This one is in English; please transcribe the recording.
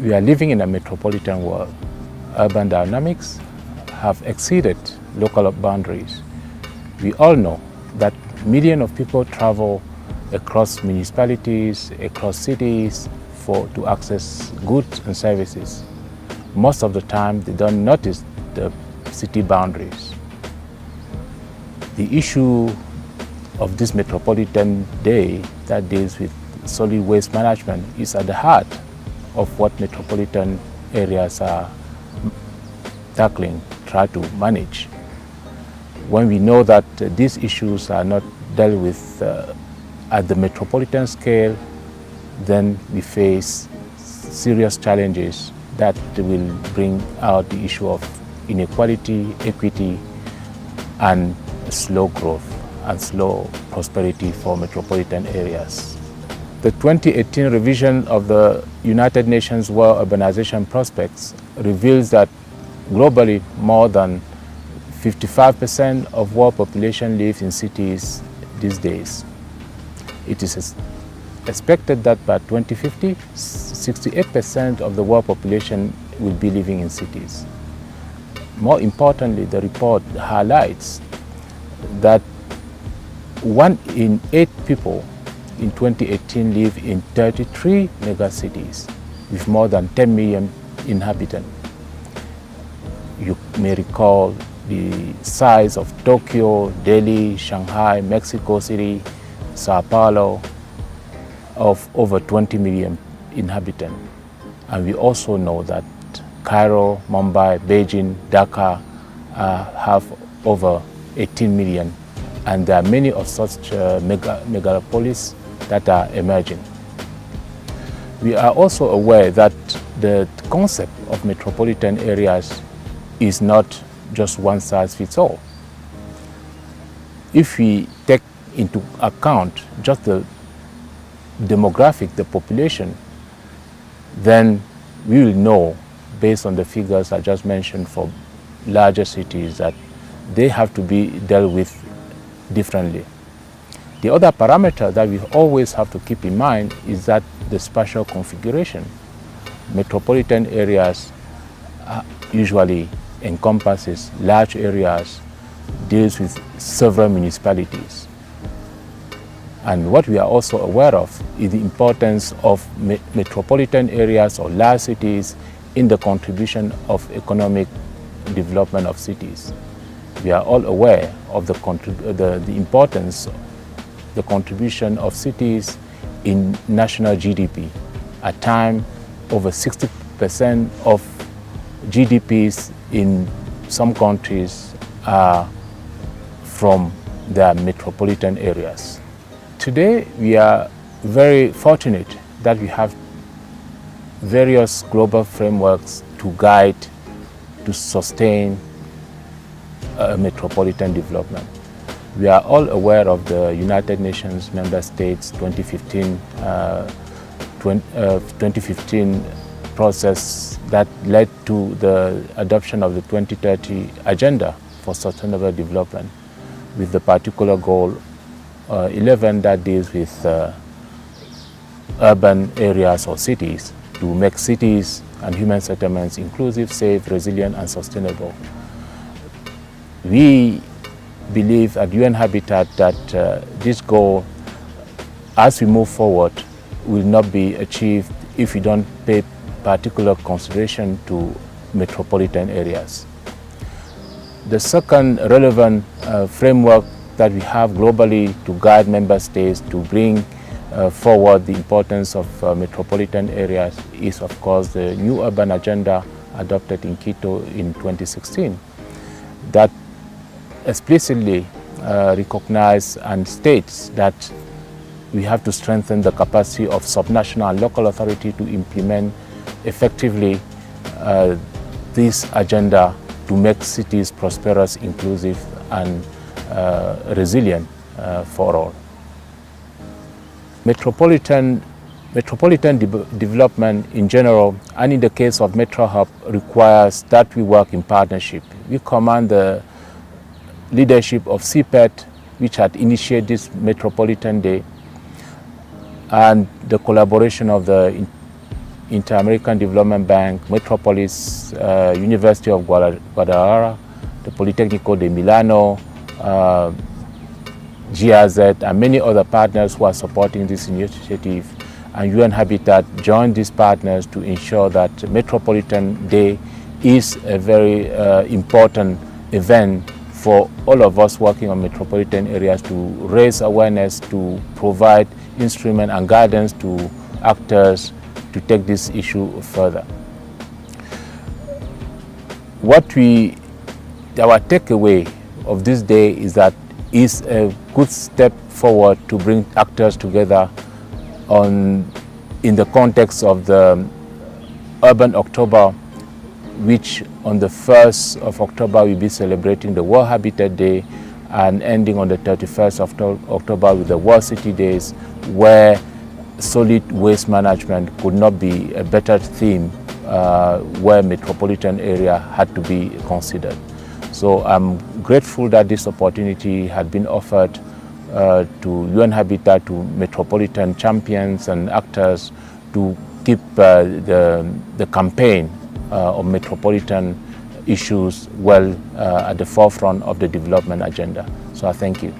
We are living in a metropolitan world. Urban dynamics have exceeded local boundaries. We all know that millions of people travel across municipalities, across cities to access goods and services. Most of the time, they don't notice the city boundaries. The issue of this Metropolitan Day that deals with solid waste management is at the heart of what metropolitan areas are tackling, try to manage. When we know that these issues are not dealt with at the metropolitan scale, then we face serious challenges that will bring out the issue of inequality, equity, and slow growth and slow prosperity for metropolitan areas. The 2018 revision of the United Nations World Urbanization Prospects reveals that globally more than 55% of world population lives in cities these days. It is expected that by 2050, 68% of the world population will be living in cities. More importantly, the report highlights that 1 in 8 people in 2018 live in 33 megacities with more than 10 million inhabitants. You may recall the size of Tokyo, Delhi, Shanghai, Mexico City, Sao Paulo, of over 20 million inhabitants. And we also know that Cairo, Mumbai, Beijing, Dhaka have over 18 million. And there are many of such megalopolis that are emerging. We are also aware that the concept of metropolitan areas is not just one size fits all. If we take into account just the demographic, the population, then we will know, based on the figures I just mentioned for larger cities, that they have to be dealt with differently. The other parameter that we always have to keep in mind is that the spatial configuration. Metropolitan areas usually encompasses large areas, deals with several municipalities. And what we are also aware of is the importance of metropolitan areas or large cities in the contribution of economic development of cities. We are all aware of the importance, the contribution of cities in national GDP. At times, over 60% of GDPs in some countries are from their metropolitan areas. Today, we are very fortunate that we have various global frameworks to guide, to sustain metropolitan development. We are all aware of the United Nations Member States 2015 process that led to the adoption of the 2030 Agenda for Sustainable Development, with the particular goal 11 that deals with urban areas or cities, to make cities and human settlements inclusive, safe, resilient, and sustainable. We believe at UN Habitat that this goal, as we move forward, will not be achieved if we don't pay particular consideration to metropolitan areas. The second relevant framework that we have globally to guide member states to bring forward the importance of metropolitan areas is, of course, the new urban agenda adopted in Quito in 2016 that explicitly recognizes and states that we have to strengthen the capacity of subnational and local authority to implement effectively this agenda to make cities prosperous, inclusive, and resilient for all. Metropolitan development in general, and in the case of Metro Hub, requires that we work in partnership. We command the leadership of CPET, which had initiated this Metropolitan Day, and the collaboration of the Inter-American Development Bank, Metropolis, University of Guadalajara, the Politecnico de Milano, GIZ, and many other partners who are supporting this initiative. And UN Habitat joined these partners to ensure that Metropolitan Day is a very important event for all of us working on metropolitan areas to raise awareness, to provide instrument and guidance to actors to take this issue further. Our takeaway of this day is that it's a good step forward to bring actors together in the context of the Urban October, which on the 1st of October we'll be celebrating the World Habitat Day and ending on the 31st of October with the World City Days, where solid waste management could not be a better theme where metropolitan area had to be considered. So I'm grateful that this opportunity had been offered to UN Habitat, to metropolitan champions and actors to keep the campaign of metropolitan issues well at the forefront of the development agenda. So I thank you.